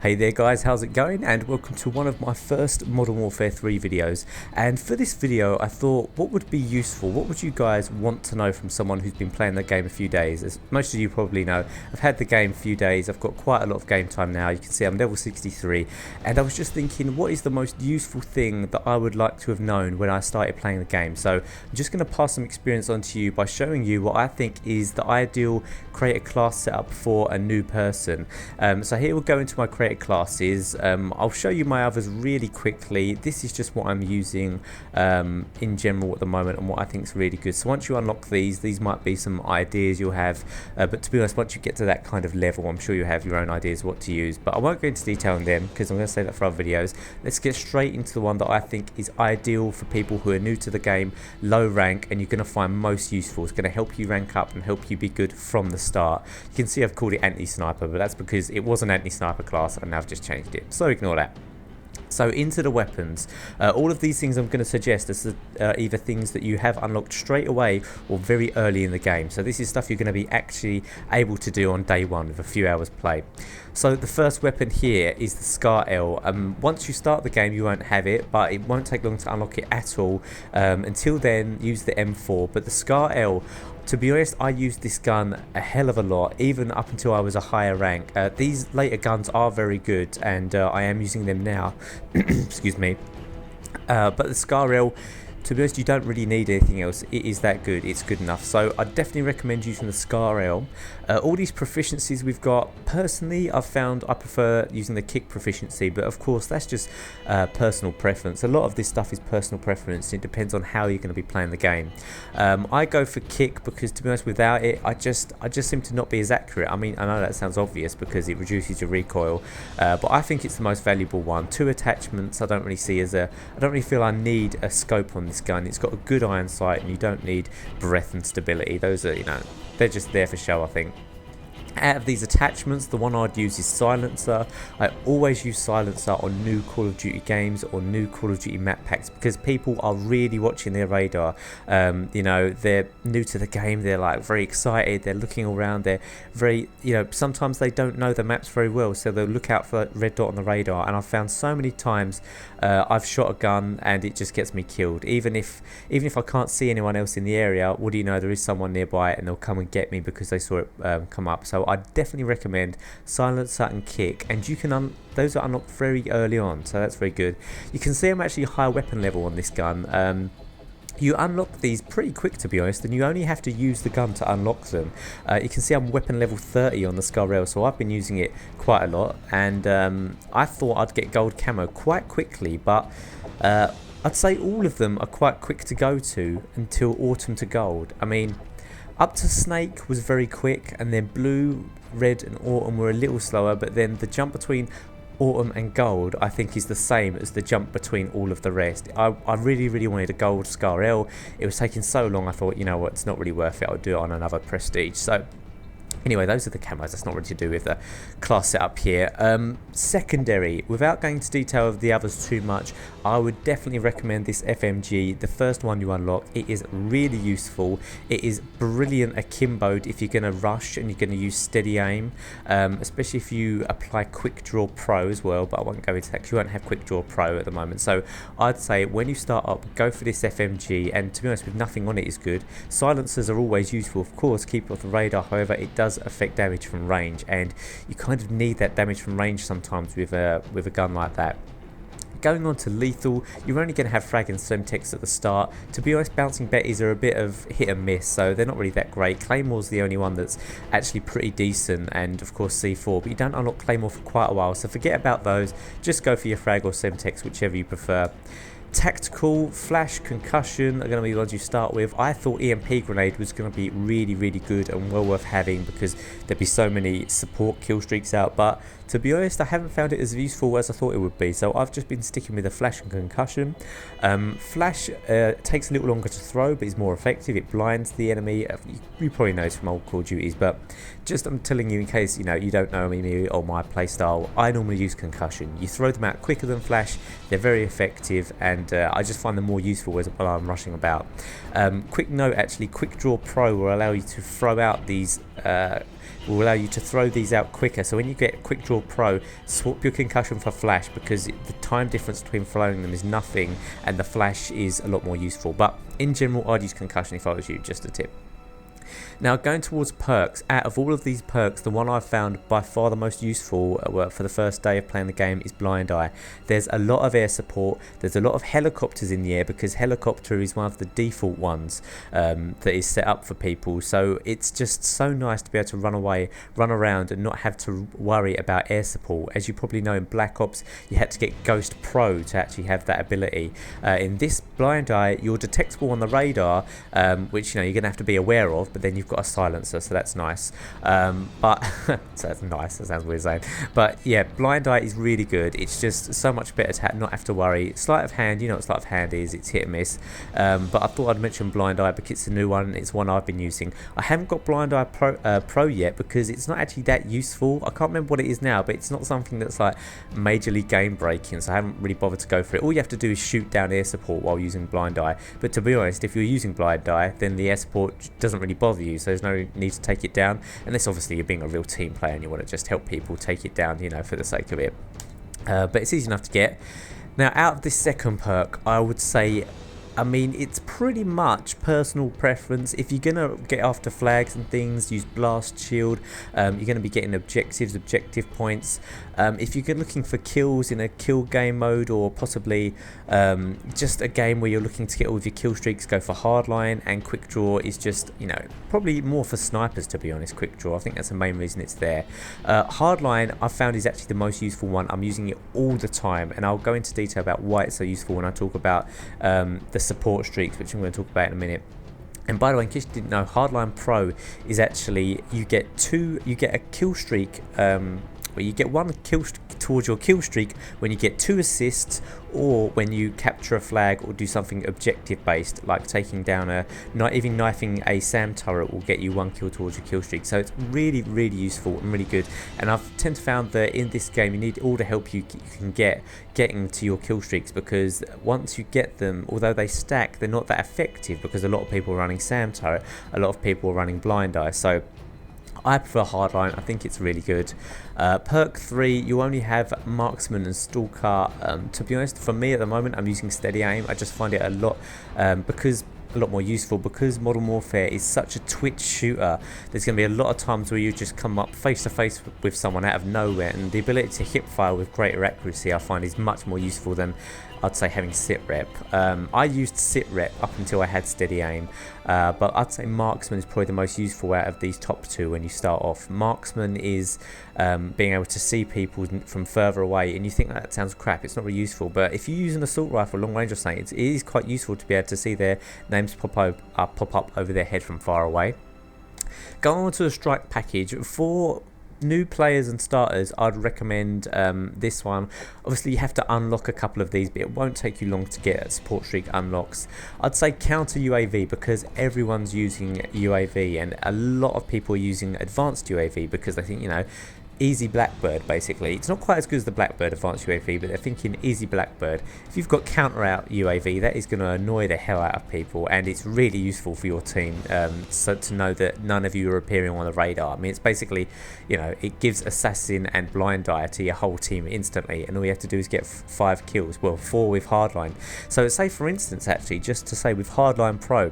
Hey there guys, how's it going? And welcome to one of my first Modern Warfare 3 videos. And for this video I thought, what would be useful, what would you guys want to know from someone who's been playing the game a few days? As most of you probably know, I've had the game a few days, I've got quite a lot of game time now. You can see I'm level 63, and I was just thinking, what is the most useful thing that I would like to have known when I started playing the game? So I'm just going to pass some experience on to you by showing you what I think is the ideal creator class setup for a new person. So here we'll go into my creator classes. I'll show you my others really quickly. This is just what I'm using in general at the moment and what I think is really good. So once you unlock these might be some ideas you'll have, but to be honest, once you get to that kind of level, I'm sure you have your own ideas what to use, but I won't go into detail on them because I'm going to save that for other videos. Let's get straight into the one that I think is ideal for people who are new to the game, low rank, and you're going to find most useful. It's going to help you rank up and help you be good from the start. You can see I've called it anti-sniper, but that's because it was an anti-sniper class and I've just changed it, so ignore that. So into the weapons, all of these things I'm going to suggest is either things that you have unlocked straight away or very early in the game. So this is stuff you're going to be actually able to do on day one with a few hours play. So the first weapon here is the Scar L. Once you start the game you won't have it, but it won't take long to unlock it at all. Until then, use the M4, but the Scar L, to be honest, I used this gun a hell of a lot, even up until I was a higher rank. These later guns are very good, and I am using them now. Excuse me. But the Scar L, to be honest, you don't really need anything else. It is that good. It's good enough. So I definitely recommend using the Scar L. All these proficiencies we've got, personally, I've found I prefer using the kick proficiency, but of course that's just personal preference. A lot of this stuff is personal preference. It depends on how you're going to be playing the game. I go for kick because, to be honest, without it, I just seem to not be as accurate. I mean, I know that sounds obvious because it reduces your recoil, but I think it's the most valuable one. Two attachments I don't really see as I don't really feel I need a scope on this gun. It's got a good iron sight and you don't need breath and stability. Those are, they're just there for show, I think. Out of these attachments, the one I'd use is Silencer. I always use Silencer on new Call of Duty games or new Call of Duty map packs because people are really watching their radar. They're new to the game, they're like very excited, they're looking around, they're very, sometimes they don't know the maps very well, so they'll look out for that red dot on the radar. And I've found so many times I've shot a gun and it just gets me killed. Even if I can't see anyone else in the area, what do you know, there is someone nearby and they'll come and get me because they saw it come up. So I definitely recommend Silencer and Kick, and you can those are unlocked very early on, so that's very good. You can see I'm actually higher weapon level on this gun. You unlock these pretty quick, to be honest, and you only have to use the gun to unlock them. You can see I'm weapon level 30 on the Scar L, so I've been using it quite a lot, and I thought I'd get gold camo quite quickly, but I'd say all of them are quite quick to go to until autumn to gold. I mean, up to Snake was very quick, and then blue, red and autumn were a little slower, but then the jump between autumn and gold I think is the same as the jump between all of the rest. I really wanted a gold Scar L. It was taking so long, I thought, you know what, it's not really worth it, I'll do it on another prestige. So anyway, those are the camos. That's not really to do with the class setup here. Secondary, without going into detail of the others too much, I would definitely recommend this FMG, the first one you unlock. It is really useful. It is brilliant akimboed if you're going to rush and you're going to use steady aim, especially if you apply Quick Draw Pro as well, but I won't go into that because you won't have Quick Draw Pro at the moment. So I'd say when you start up, go for this FMG, and to be honest, with nothing on it is good. Silencers are always useful, of course, keep it off the radar, however it does affect damage from range, and you kind of need that damage from range sometimes with a gun like that. Going on to lethal, you're only going to have frag and semtex at the start. To be honest, bouncing betties are a bit of hit and miss, so they're not really that great. Claymore's the only one that's actually pretty decent, and of course C4, but you don't unlock Claymore for quite a while, so forget about those. Just go for your frag or semtex, whichever you prefer. Tactical, flash, concussion are going to be the ones you start with. I thought EMP grenade was going to be really good and well worth having because there'd be so many support kill streaks out, but to be honest, I haven't found it as useful as I thought it would be, so I've just been sticking with the flash and concussion. Flash takes a little longer to throw, but is more effective. It blinds the enemy. You probably know this from old Call of Duties, but just I'm telling you in case you don't know me or my playstyle, I normally use concussion. You throw them out quicker than flash, they're very effective, and I just find them more useful while I'm rushing about. Quick note, actually, Quick Draw Pro will allow you to throw out these will allow you to throw these out quicker. So when you get Quick Draw Pro, swap your concussion for flash, because the time difference between throwing them is nothing and the flash is a lot more useful. But in general, I'd use concussion if I was you, just a tip. Now, going towards perks, out of all of these perks, the one I've found by far the most useful for the first day of playing the game is Blind Eye. There's a lot of air support, there's a lot of helicopters in the air, because helicopter is one of the default ones that is set up for people. So it's just so nice to be able to run around and not have to worry about air support. As you probably know, in Black Ops, you had to get Ghost Pro to actually have that ability. In this Blind Eye, you're detectable on the radar, which you're going to have to be aware of, but then you've got a silencer, so that's nice. But so that's nice, that sounds weird saying, but yeah, Blind Eye is really good. It's just so much better to not have to worry. Sleight of hand, you know what sleight of hand is, it's hit and miss. But I thought I'd mention Blind Eye because it's a new one, it's one I've been using. I haven't got Blind Eye Pro yet, because it's not actually that useful. I can't remember what it is now, but it's not something that's like majorly game breaking, so I haven't really bothered to go for it. All you have to do is shoot down air support while using Blind Eye, but to be honest, if you're using Blind Eye, then the air support doesn't really bother you, so there's no need to take it down, unless obviously you're being a real team player and you want to just help people take it down, for the sake of it. But it's easy enough to get. Now, out of this second perk, I would say, it's pretty much personal preference. If you're going to get after flags and things, use Blast Shield. You're going to be getting objective points. If you're looking for kills in a kill game mode, or possibly just a game where you're looking to get all of your kill streaks, go for Hardline. And Quick Draw is just, probably more for snipers, to be honest. Quick Draw, I think that's the main reason it's there. Hardline, I found, is actually the most useful one. I'm using it all the time, and I'll go into detail about why it's so useful when I talk about the support streaks, which I'm going to talk about in a minute. And by the way, in case you didn't know, Hardline Pro is actually, you get a kill streak, where you get one kill towards your kill streak when you get 2 assists, or when you capture a flag or do something objective based, like taking down not even knifing a SAM turret will get you 1 kill towards your kill streak. So it's really, really useful and really good. And I've tend to found that in this game you need all the help you can getting to your kill streaks, because once you get them, although they stack, they're not that effective, because a lot of people are running SAM turret, a lot of people are running Blind Eye. So I prefer Hardline, I think it's really good. Perk 3, you only have Marksman and Stalker. To be honest, for me at the moment, I'm using Steady Aim. I just find it a lot more useful, because Modern Warfare is such a twitch shooter. There's going to be a lot of times where you just come up face to face with someone out of nowhere, and the ability to hip fire with greater accuracy I find is much more useful than, I'd say, having sit rep. I used sit rep up until I had Steady Aim, but I'd say Marksman is probably the most useful out of these top 2 when you start off. Marksman is being able to see people from further away, and you think that sounds crap, it's not really useful, but if you use an assault rifle long range or something, it is quite useful to be able to see their names pop up over their head from far away. Going on to the strike package, for new players and starters, I'd recommend this one. Obviously you have to unlock a couple of these, but it won't take you long to get support streak unlocks. I'd say counter UAV, because everyone's using UAV, and a lot of people are using advanced UAV because they think, easy Blackbird, basically. It's not quite as good as the Blackbird advanced UAV, but they're thinking easy Blackbird. If you've got counter out UAV, that is going to annoy the hell out of people, and it's really useful for your team, so to know that none of you are appearing on the radar. It's basically, it gives Assassin and Blind Eye to your whole team instantly, and all you have to do is get 5 kills, well, 4 with Hardline. So say, for instance, actually, just to say, with Hardline Pro,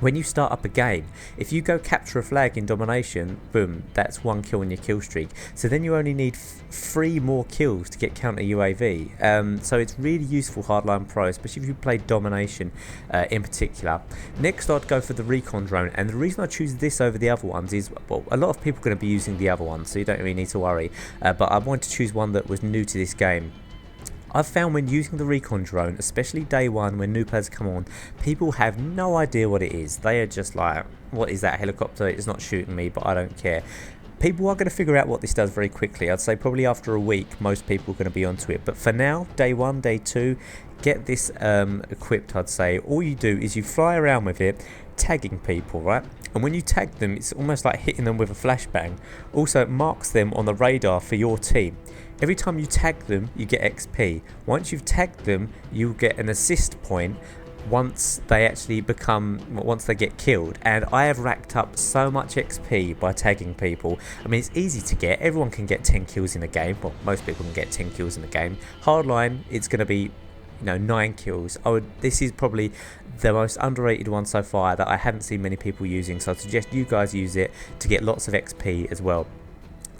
when you start up a game, if you go capture a flag in domination, boom, that's 1 kill in your kill streak. So then you only need 3 more kills to get counter UAV. So it's really useful, Hardline Pro, especially if you play domination in particular. Next, I'd go for the recon drone, and the reason I choose this over the other ones is, well, a lot of people are going to be using the other ones, so you don't really need to worry. But I wanted to choose one that was new to this game. I've found when using the recon drone, especially day 1 when new players come on, people have no idea what it is. They are just like, what is that helicopter? It's not shooting me, but I don't care. People are going to figure out what this does very quickly. I'd say probably after a week, most people are going to be onto it. But for now, day 1, day 2, get this equipped, I'd say. All you do is you fly around with it, tagging people, right? And when you tag them, it's almost like hitting them with a flashbang. Also, it marks them on the radar for your team. Every time you tag them, you get XP. Once you've tagged them, you get an assist point, once they actually once they get killed. And I have racked up so much XP by tagging people. I mean, it's easy to get. Everyone can get 10 kills in a game. Well, most people can get 10 kills in a game. Hardline, it's going to be 9 kills. This is probably the most underrated one so far that I haven't seen many people using, so I suggest you guys use it to get lots of XP as well.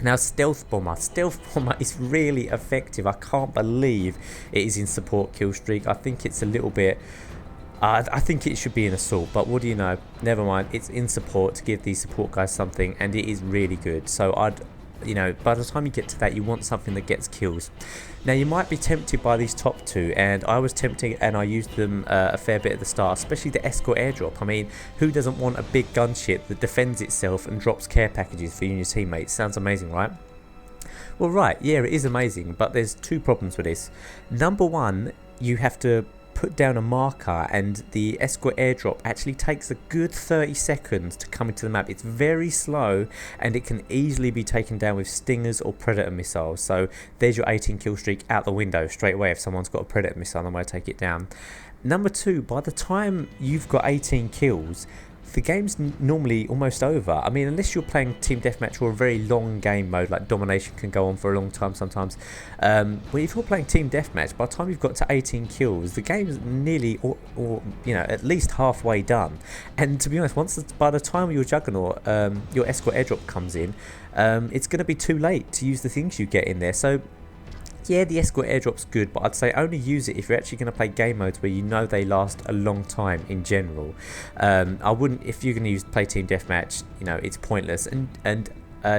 Now, Stealth Bomber is really effective. I can't believe it is in support kill streak. I think it's a little bit I think it should be in assault, but what do you know, never mind. It's in support to give these support guys something, and it is really good. So by the time you get to that, you want something that gets kills. Now, you might be tempted by these top two, and I was tempted and I used them a fair bit at the start, especially the escort airdrop. I mean, who doesn't want a big gunship that defends itself and drops care packages for you and your teammates? Sounds amazing, right? Well, right, yeah, it is amazing, but there's two problems with this. Number one, you have to put down a marker, and the escort airdrop actually takes a good 30 seconds to come into the map. It's very slow, and it can easily be taken down with stingers or predator missiles. So there's your 18 kill streak out the window straight away if someone's got a predator missile and they want to take it down. Number two, by the time you've got 18 kills, the game's normally almost over. I mean, unless you're playing team deathmatch or a very long game mode, like domination can go on for a long time sometimes. But if you're playing team deathmatch, by the time you've got to 18 kills, the game's nearly or at least halfway done. And to be honest, by the time your Juggernaut, your escort airdrop comes in, it's going to be too late to use the things you get in there. So yeah, the escort airdrop's good, but I'd say only use it if you're actually going to play game modes where you know they last a long time in general. I wouldn't, if you're going to play team deathmatch, it's pointless. And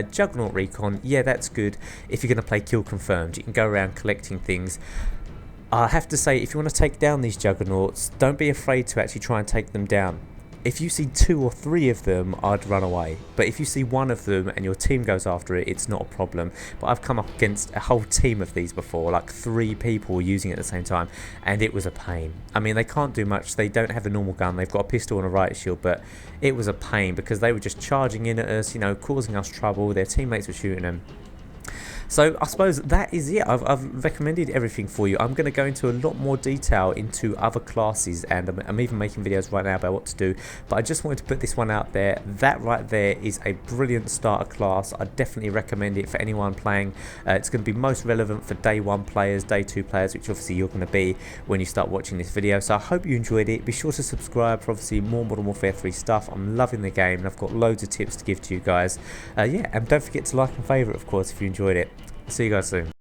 Juggernaut Recon, yeah, that's good if you're going to play kill confirmed. You can go around collecting things. I have to say, if you want to take down these Juggernauts, don't be afraid to actually try and take them down. If you see 2 or 3 of them, I'd run away. But if you see 1 of them and your team goes after it, it's not a problem. But I've come up against a whole team of these before, like 3 people using it at the same time, and it was a pain. I mean, they can't do much. They don't have a normal gun. They've got a pistol and a riot shield, but it was a pain because they were just charging in at us, causing us trouble. Their teammates were shooting them. So I suppose that is it. I've recommended everything for you. I'm going to go into a lot more detail into other classes, and I'm even making videos right now about what to do. But I just wanted to put this one out there. That right there is a brilliant starter class. I definitely recommend it for anyone playing. It's going to be most relevant for day 1 players, day 2 players, which obviously you're going to be when you start watching this video. So I hope you enjoyed it. Be sure to subscribe for obviously more Modern Warfare 3 stuff. I'm loving the game, and I've got loads of tips to give to you guys. Yeah, and don't forget to like and favourite, of course, if you enjoyed it. See you guys soon.